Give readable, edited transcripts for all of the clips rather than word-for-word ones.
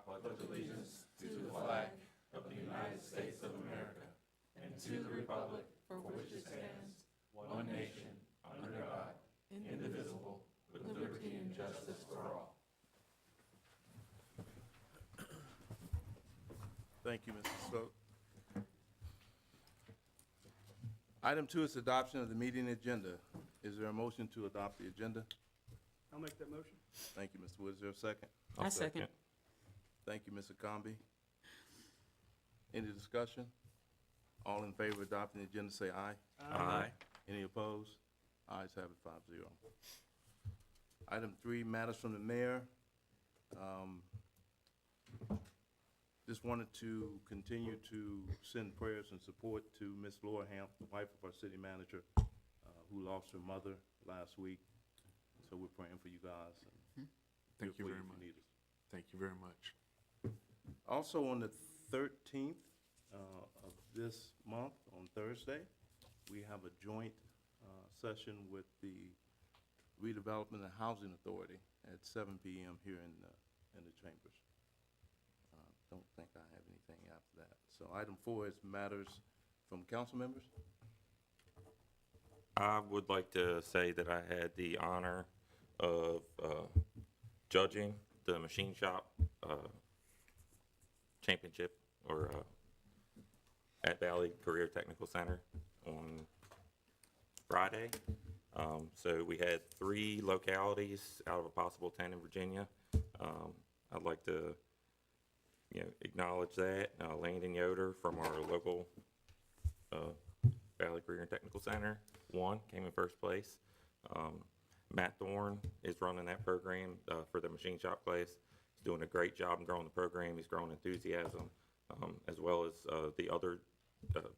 pledge allegiance to the flag of the United States of America and to the republic for which it stands, one nation, under God, indivisible, with liberty and justice for all. Thank you, Mr. Sloat. Item 2 is adoption of the meeting agenda. Is there a motion to adopt the agenda? I'll make that motion. Thank you, Mr. Wood. Is there a second? I second. Thank you, Mr. Comby. Any discussion? All in favor of adopting the agenda, say aye. Aye. Any opposed? Ayes have it, 5-0. Item 3, matters from the mayor. Just wanted to continue to send prayers and support to Miss Laura Hamp, the wife of our city manager, who lost her mother last week. So we're praying for you guys. And Thank you feel free very if much. need us. Thank you very much. Also, on the 13th of this month, on Thursday, we have a joint session with the Redevelopment and Housing Authority at 7 p.m. here in the chambers. Don't think I have anything after that. So item 4 is matters from council members. I would like to say that I had the honor of judging the machine shop championship at Valley Career Technical Center on Friday. So we had 3 localities out of a possible 10 in Virginia. I'd like to acknowledge that. Landon Yoder from our local Valley Career and Technical Center came in first place. Matt Thorne is running that program for the machine shop class. He's doing a great job in growing the program. He's growing enthusiasm, as well as the other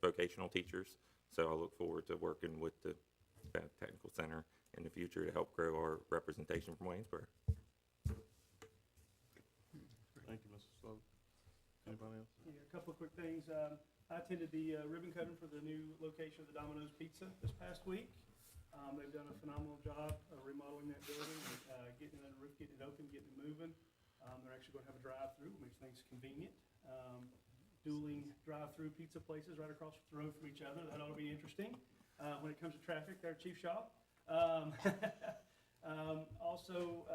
vocational teachers. So I look forward to working with the Technical Center in the future to help grow our representation from Waynesboro. Thank you, Mr. Sloat. Anybody else? Yeah, a couple of quick things. I attended the ribbon cutting for the new location of the Domino's Pizza this past week. They've done a phenomenal job of remodeling that building, getting it under roof, getting it open, getting it moving. They're actually going to have a drive-through, which makes things convenient. Dueling drive-through pizza places right across the road from each other. That ought to be interesting. When it comes to traffic, their chief shop. Also,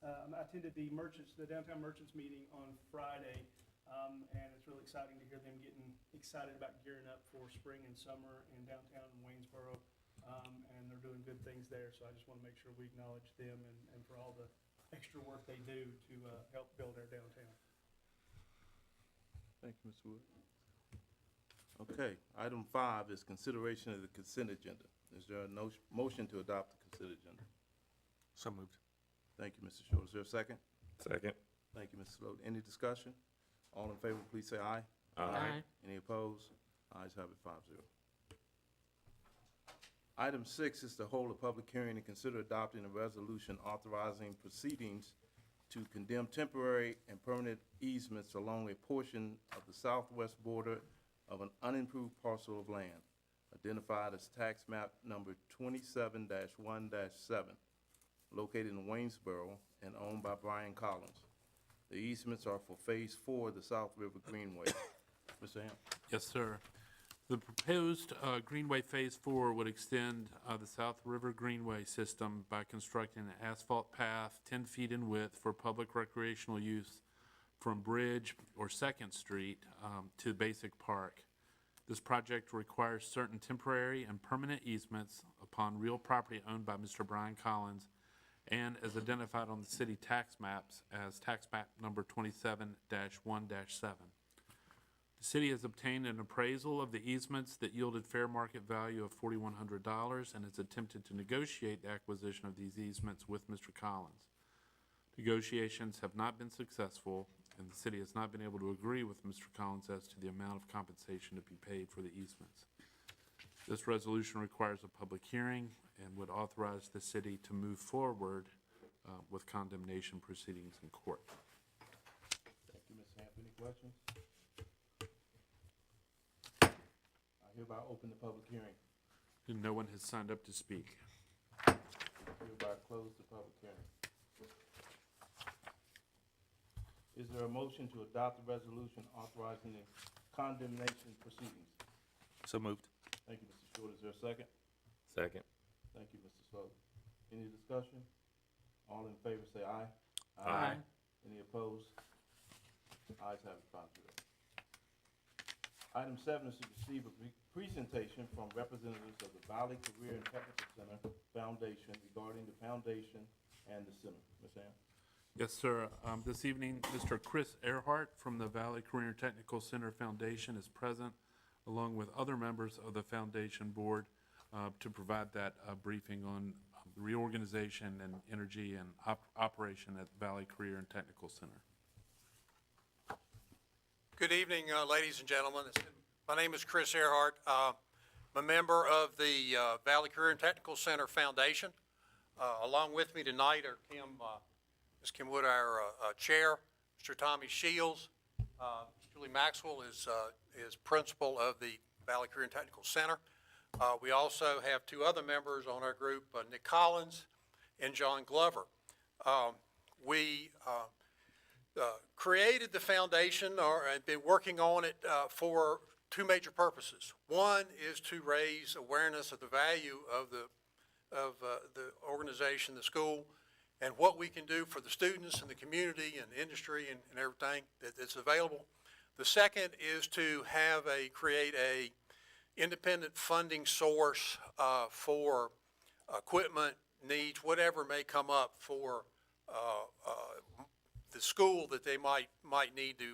I attended the downtown merchants meeting on Friday, and it's really exciting to hear them getting excited about gearing up for spring and summer in downtown in Waynesboro, and they're doing good things there. So I just want to make sure we acknowledge them and for all the extra work they do to help build our downtown. Thank you, Mr. Wood. Okay, item 5 is consideration of the consent agenda. Is there a motion to adopt the consent agenda? So moved. Thank you, Mr. Short. Is there a second? Second. Thank you, Mr. Sloat. Any discussion? All in favor, please say aye. Aye. Any opposed? Ayes have it, 5-0. Item 6 is to hold a public hearing and consider adopting a resolution authorizing proceedings to condemn temporary and permanent easements along a portion of the southwest border of an unimproved parcel of land, identified as tax map number 27-1-7, located in Waynesboro and owned by Brian Collins. The easements are for Phase 4 of the South River Greenway. Mr. Hamp. Yes, sir. The proposed Greenway Phase 4 would extend the South River Greenway system by constructing an asphalt path 10 feet in width for public recreational use from Bridge or 2nd Street to Basic Park. This project requires certain temporary and permanent easements upon real property owned by Mr. Brian Collins and as identified on the city tax maps as tax map number 27-1-7. The city has obtained an appraisal of the easements that yielded fair market value of $4,100 and has attempted to negotiate the acquisition of these easements with Mr. Collins. Negotiations have not been successful, and the city has not been able to agree with Mr. Collins as to the amount of compensation to be paid for the easements. This resolution requires a public hearing and would authorize the city to move forward with condemnation proceedings in court. Thank you, Mr. Hamp. Any questions? I hereby open the public hearing. And no one has signed up to speak. Hereby close the public hearing. Is there a motion to adopt the resolution authorizing the condemnation proceedings? So moved. Thank you, Mr. Short. Is there a second? Second. Thank you, Mr. Slow. Any discussion? All in favor say aye. Aye. Any opposed? Ayes have it, 5-0. Item 7 is to receive a presentation from representatives of the Valley Career and Technical Center Foundation regarding the foundation and the center. Ms. Ann? Yes, sir. This evening, Mr. Chris Earhart from the Valley Career and Technical Center Foundation is present, along with other members of the foundation board, to provide that briefing on the reorganization and energy and operation at Valley Career and Technical Center. Good evening, ladies and gentlemen. My name is Chris Earhart. I'm a member of the Valley Career and Technical Center Foundation. Along with me tonight are Ms. Kim Wood, our chair, Mr. Tommy Shields. Julie Maxwell is principal of the Valley Career and Technical Center. We also have two other members on our group, Nick Collins and John Glover. We created the foundation and been working on it for two major purposes. One is to raise awareness of the value of the organization, the school, and what we can do for the students and the community and the industry and everything that's available. The second is to create a independent funding source for equipment needs, whatever may come up for the school that they might need to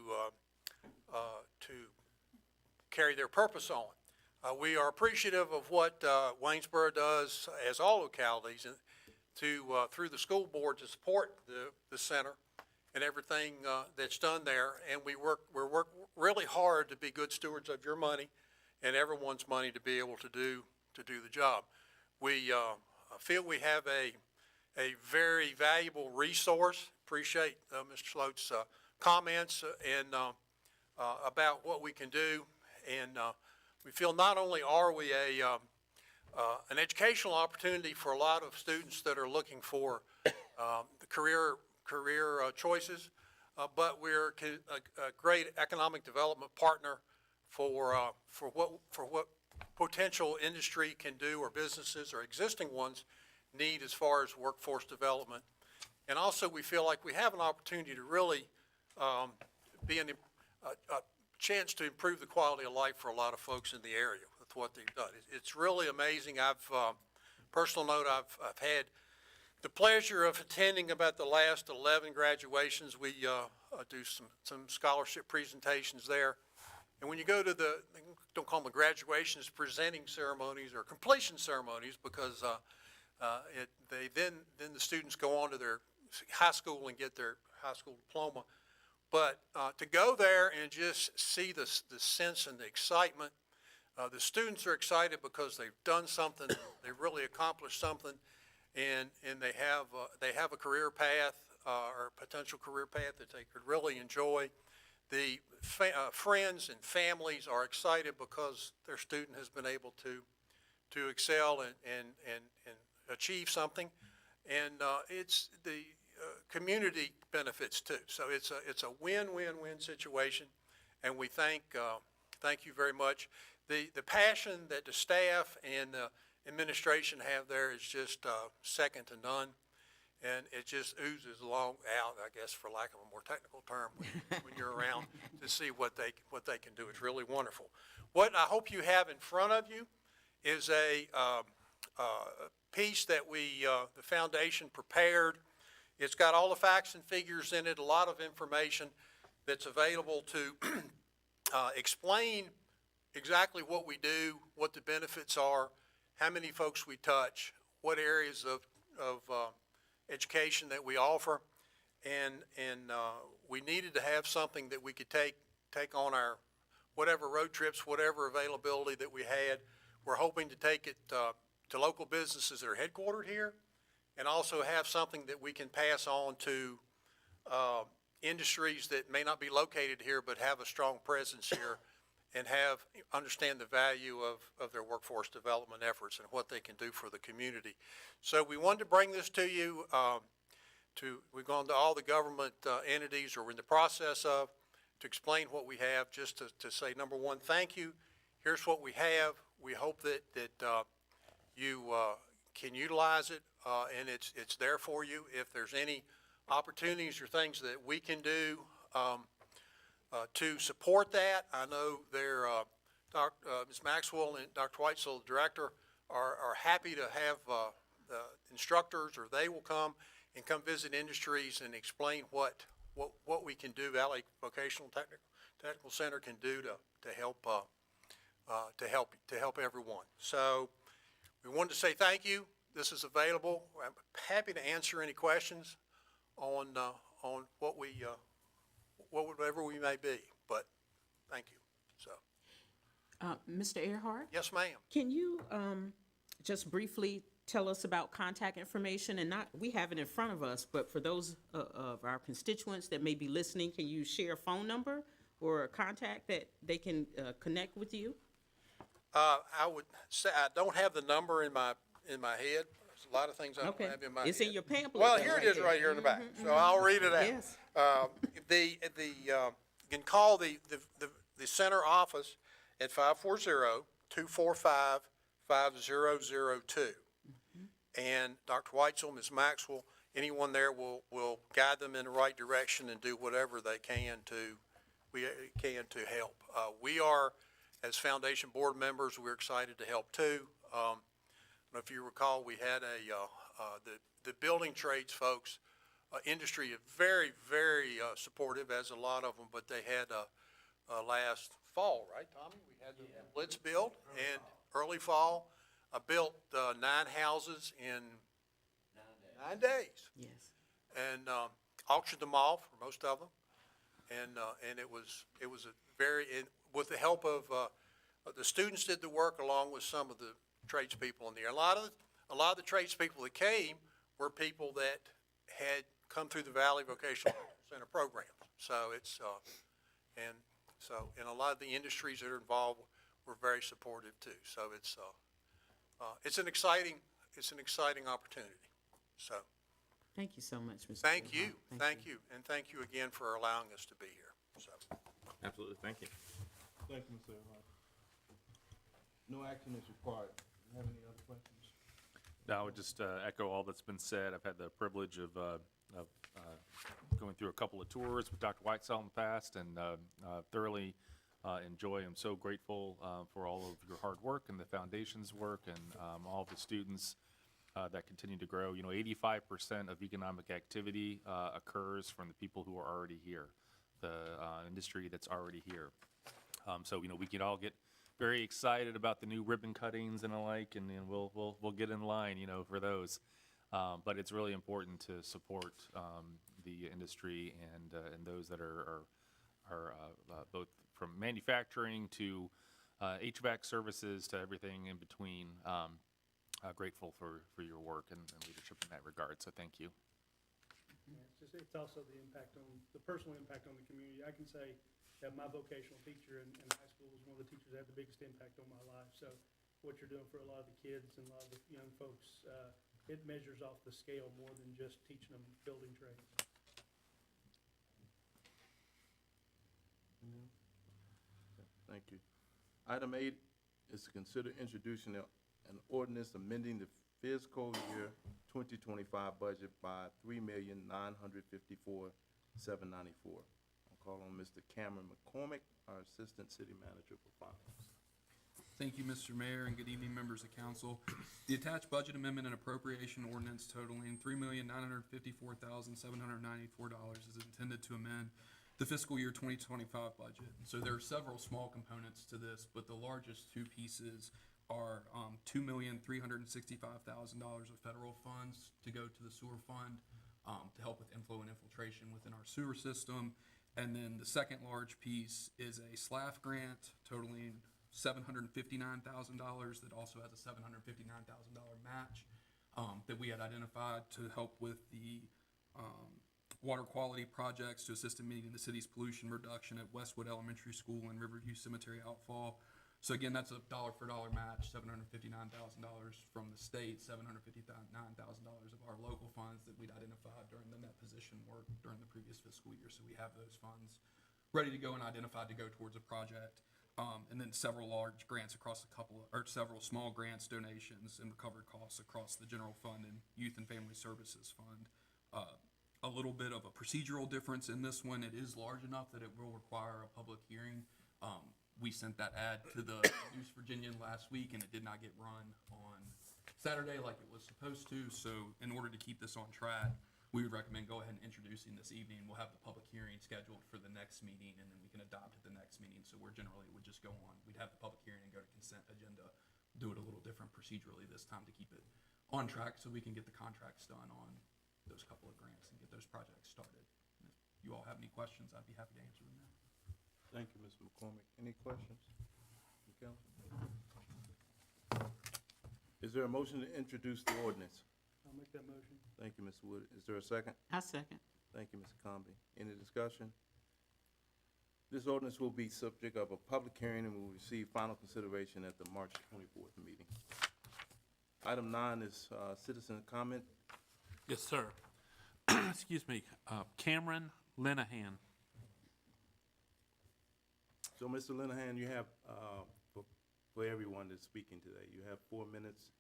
carry their purpose on. We are appreciative of what Waynesboro does, as all localities, through the school board to support the center and everything that's done there. And we work really hard to be good stewards of your money and everyone's money to be able to do the job. We feel we have a very valuable resource. Appreciate Mr. Sloat's comments and about what we can do. And we feel not only are we an educational opportunity for a lot of students that are looking for the career choices, but we're a great economic development partner for what potential industry can do, or businesses or existing ones need as far as workforce development. And also we feel like we have an opportunity to really be a chance to improve the quality of life for a lot of folks in the area with what they've done. It's really amazing. Personal note, I've had the pleasure of attending about the last 11 graduations. We do some scholarship presentations there. And when you go to don't call them graduations, presenting ceremonies or completion ceremonies, because then the students go on to their high school and get their high school diploma. But to go there and just see the sense and the excitement, the students are excited because they've done something, they've really accomplished something, and they have a career path or a potential career path that they could really enjoy. The friends and families are excited because their student has been able to excel and achieve something, and it's the community benefits too. So it's a win-win-win situation, and we thank you very much. The passion that the staff and the administration have there is just second to none. And it just oozes along out, I guess, for lack of a more technical term, when you're around to see what they can do. It's really wonderful. What I hope you have in front of you is a piece that the foundation prepared. It's got all the facts and figures in it, a lot of information that's available to explain exactly what we do, what the benefits are, how many folks we touch, what areas of education that we offer, and we needed to have something that we could take on our whatever road trips, whatever availability that we had. We're hoping to take it to local businesses that are headquartered here, and also have something that we can pass on to industries that may not be located here but have a strong presence here and understand the value of their workforce development efforts and what they can do for the community. So we wanted to bring this to you. we've gone to all the government entities, or we're in the process of, to explain what we have, just to say, number one, thank you. Here's what we have. We hope that you can utilize it, and it's there for you. If there's any opportunities or things that we can do to support that, I know Ms. Maxwell and Dr. Whitesell, the director, are happy to have instructors, or they will come and come visit industries and explain what we can do, Valley Vocational Technical Center can do to help everyone. So we wanted to say thank you. This is available. I'm happy to answer any questions on whatever we may be, but thank you. So, Mr. Earhart, yes, ma'am. can you just briefly tell us about contact information? And we have it in front of us, but for those of our constituents that may be listening, can you share a phone number or a contact that they can connect with you? I would say I don't have the number in my head. There's a lot of things I don't Okay, have in my head. it's in your pamphlet. Well, there, here it right is, there. right here in the back. So I'll read it out. Yes. You can call the center office at 540-245-5002. And Dr. Whitesell, Ms. Maxwell, anyone there will guide them in the right direction and do whatever they can to help. We are, as foundation board members, we're excited to help too. I don't know if you recall, we had the building trades folks, industry is very, very supportive, as a lot of them, but they had last fall, right, Tommy? We had the Blitz build, and early fall, I built 9 houses in 9 days. Yes. And auctioned them off, for most of them, and it was a very, and with the help of the students did the work along with some of the tradespeople in there. A lot of the tradespeople that came were people that had come through the Valley Vocational Center programs. So it's and a lot of the industries that are involved were very supportive too. So it's an exciting opportunity. So. Thank you so much, Mr. Thank you, Earhart. thank you, and thank you again for allowing us to be here, so. Absolutely, thank you. Thank you, Mr. Earhart. No action is required. Do you have any other questions? No, I would just echo all that's been said. I've had the privilege of going through a couple of tours with Dr. Whitesell in the past, and thoroughly enjoy. I'm so grateful for all of your hard work and the foundation's work, and all the students that continue to grow. 85% of economic activity occurs from the people who are already here, the industry that's already here. So we can all get very excited about the new ribbon cuttings and the like, and we'll get in line, for those. But it's really important to support the industry and those that are both from manufacturing to HVAC services to everything in between. Grateful for your work and leadership in that regard. So thank you. Yeah, it's also the personal impact on the community. I can say that my vocational teacher in high school was one of the teachers that had the biggest impact on my life. So what you're doing for a lot of the kids and a lot of the young folks, it measures off the scale more than just teaching them building trades. Thank you. Item 8 is to consider introducing an ordinance amending the fiscal year 2025 budget by $3,954,794. I'll call on Mr. Cameron McCormick, our Assistant City Manager for Finance. Thank you, Mr. Mayor, and good evening, members of council. The attached budget amendment and appropriation ordinance totaling $3,954,794 is intended to amend the fiscal year 2025 budget. So there are several small components to this, but the largest two pieces are $2,365,000 of federal funds to go to the sewer fund to help with inflow and infiltration within our sewer system. And then the second large piece is a SLAF grant totaling $759,000 that also has a $759,000 match that we had identified to help with the water quality projects to assist in meeting the city's pollution reduction at Westwood Elementary School and Riverview Cemetery outfall. So again, that's a dollar for dollar match, $759,000 from the state, $759,000 of our local funds that we'd identified during the net position work during the previous fiscal year. So we have those funds ready to go and identified to go towards a project. And then several large grants across several small grants, donations, and recovered costs across the general fund and youth and family services fund. A little bit of a procedural difference in this one. It is large enough that it will require a public hearing. We sent that ad to the News Virginian last week, and it did not get run on Saturday like it was supposed to. So in order to keep this on track, we would recommend go ahead and introducing this evening. We'll have the public hearing scheduled for the next meeting, and then we can adopt at the next meeting. So we're generally would just go on. We'd have the public hearing and go to consent agenda, do it a little different procedurally this time to keep it on track so we can get the contracts done on those couple of grants and get those projects started. And if you all have any questions, I'd be happy to answer them now. Thank you, Mr. McCormick. Any questions from council? Is there a motion to introduce the ordinance? I'll make that motion. Thank you, Mr. Wood. Is there a second? I second. Thank you, Mr. Comby. Any discussion? This ordinance will be subject of a public hearing and will receive final consideration at the March 24th meeting. Item 9 is citizen comment. Yes, sir. Excuse me. Cameron Linehan. So, Mr. Linehan, you have, for everyone that's speaking today, you have 4 minutes,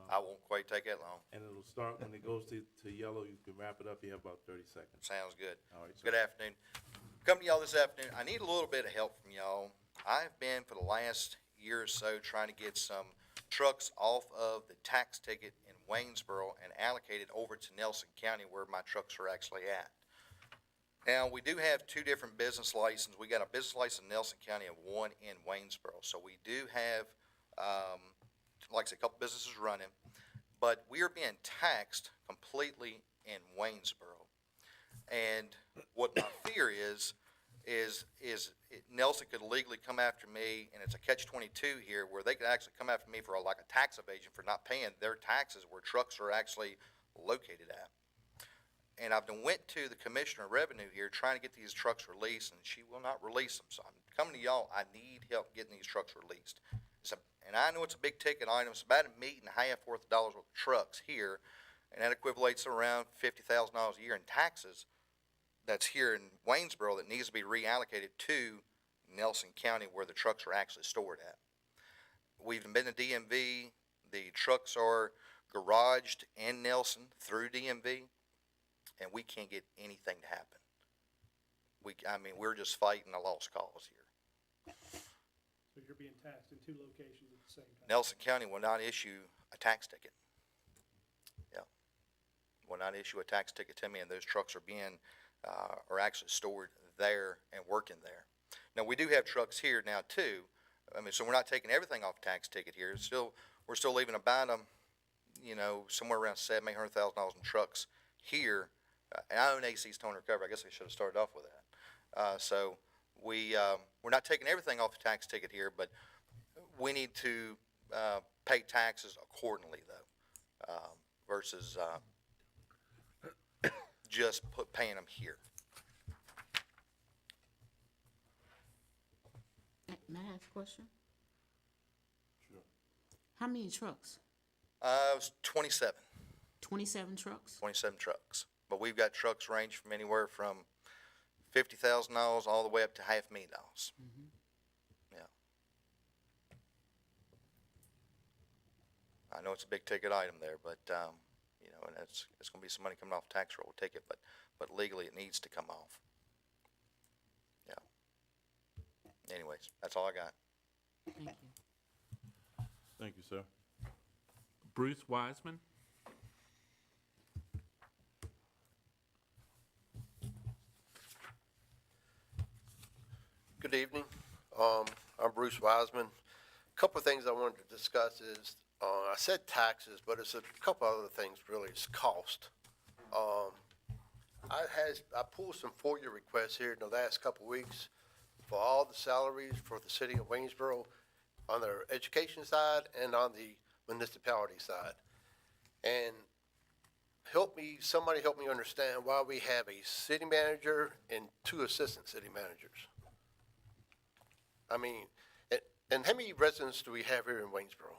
I won't quite take that long. and it'll start when it goes to yellow. You can wrap it up. You have about 30 seconds. Sounds good. All right, sir. Good afternoon. Come to y'all this afternoon. I need a little bit of help from y'all. I've been for the last year or so trying to get some trucks off of the tax ticket in Waynesboro and allocated over to Nelson County where my trucks are actually at. Now, we do have 2 different business licenses. We got a business license in Nelson County and one in Waynesboro. So we do have, like I said, a couple businesses running, but we are being taxed completely in Waynesboro. And what my fear is Nelson could legally come after me, and it's a catch-22 here, where they could actually come after me for like a tax evasion for not paying their taxes where trucks are actually located at. And I've been went to the Commissioner of Revenue here trying to get these trucks released, and she will not release them. So I'm coming to y'all. I need help getting these trucks released. And I know it's a big ticket item. It's about $1.5 million worth of trucks here, and that equivalates to around $50,000 a year in taxes. That's here in Waynesboro that needs to be reallocated to Nelson County where the trucks are actually stored at. We've been to DMV. The trucks are garaged in Nelson through DMV. And we can't get anything to happen. We're just fighting a lost cause here. So you're being taxed in 2 locations at the same time. Nelson County will not issue a tax ticket. Yeah, will not issue a tax ticket to me, and those trucks are actually stored there and working there. Now, we do have trucks here now too. So we're not taking everything off tax ticket here. We're still leaving about somewhere around $700,000-800,000 in trucks here. And I own AC's Towing Recovery. I guess I should have started off with that. So we're not taking everything off the tax ticket here, but we need to pay taxes accordingly, though, versus just paying them here. May I ask a question? Sure. How many trucks? It was 27. 27 trucks? 27 trucks. But we've got trucks range from anywhere from $50,000 all the way up to $500,000. Mm-hmm. Yeah. I know it's a big ticket item there, but, and it's going to be some money coming off tax roll ticket, but legally it needs to come off. Yeah. Anyways, that's all I got. Thank you. Thank you, sir. Bruce Wiseman. Good evening. I'm Bruce Wiseman. A couple of things I wanted to discuss is, I said taxes, but it's a couple other things really. It's cost. I pulled some FOIA requests here in the last couple of weeks for all the salaries for the city of Waynesboro on their education side and on the municipality side. And somebody help me understand why we have a city manager and 2 assistant city managers. And how many residents do we have here in Waynesboro?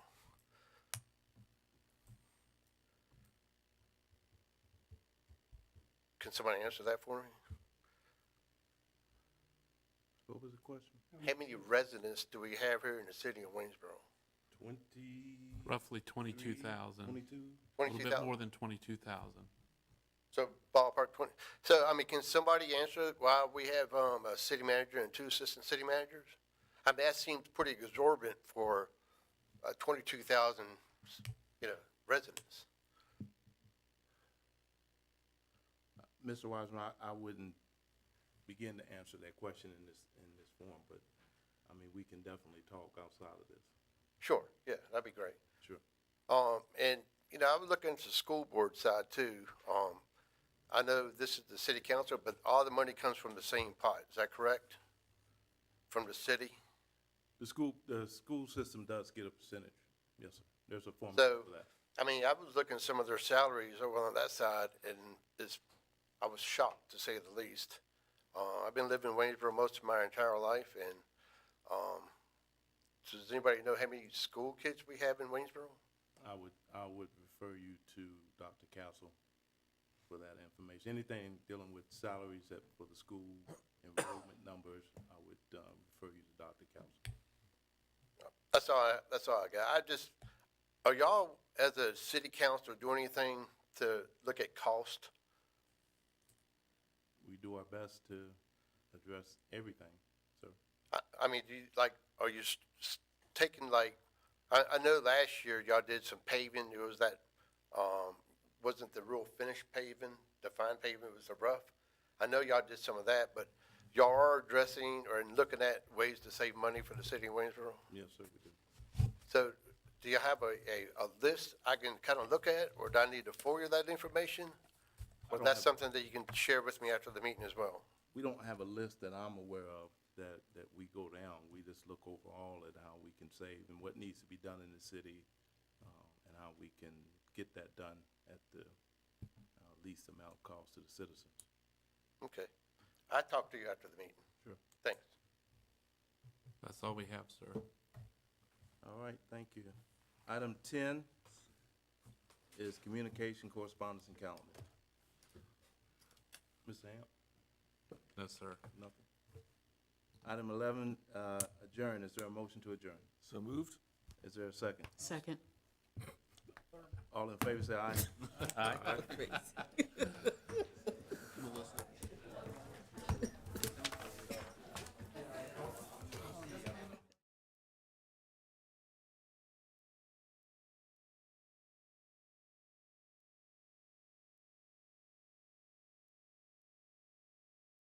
Can somebody answer that for me? What was the question? How many residents do we have here in the city of Waynesboro? 20? Roughly 22,000. 22? A little bit 22,000. more than 22,000. So ballpark 20. So, I mean, can somebody answer why we have a city manager and 2 assistant city managers? I mean, that seems pretty exorbitant for 22,000, residents. Mr. Wiseman, I wouldn't begin to answer that question in this form, but, I mean, we can definitely talk outside of this. Sure, yeah, that'd be great. Sure. And, I was looking into the school board side too. I know this is the city council, but all the money comes from the same pot, is that correct? From the city? The school system does get a percentage. Yes, sir. There's a formula So, for that. I mean, I was looking at some of their salaries over on that side, and I was shocked, to say the least. I've been living in Waynesboro most of my entire life, and so does anybody know how many school kids we have in Waynesboro? I would refer you to Dr. Castle for that information. Anything dealing with salaries for the school enrollment numbers, I would refer you to Dr. Castle. That's all I got. Are y'all, as a city council, doing anything to look at cost? We do our best to address everything, sir. I mean, are you taking I know last year y'all did some paving, it was that, wasn't the real finished paving, the fine paving, it was the rough. I know y'all did some of that, but y'all are addressing or looking at ways to save money for the city of Waynesboro? Yes, sir, we do. So, do you have a list I can kind of look at, or do I need to forward that information? Or don't that's have- something that you can share with me after the meeting as well? We don't have a list that I'm aware of that we go down. We just look overall at how we can save and what needs to be done in the city, and how we can get that done at the least amount of cost to the citizens. Okay. I'll talk to you after the meeting. Sure. Thanks. That's all we have, sir. All right, thank you. Item 10 is communication, correspondence, and calendar. Mr. Hamp? No, sir. Nothing. Item 11, adjourn. Is there a motion to adjourn? So moved? Is there a second? Second. All in favor, say aye. Aye.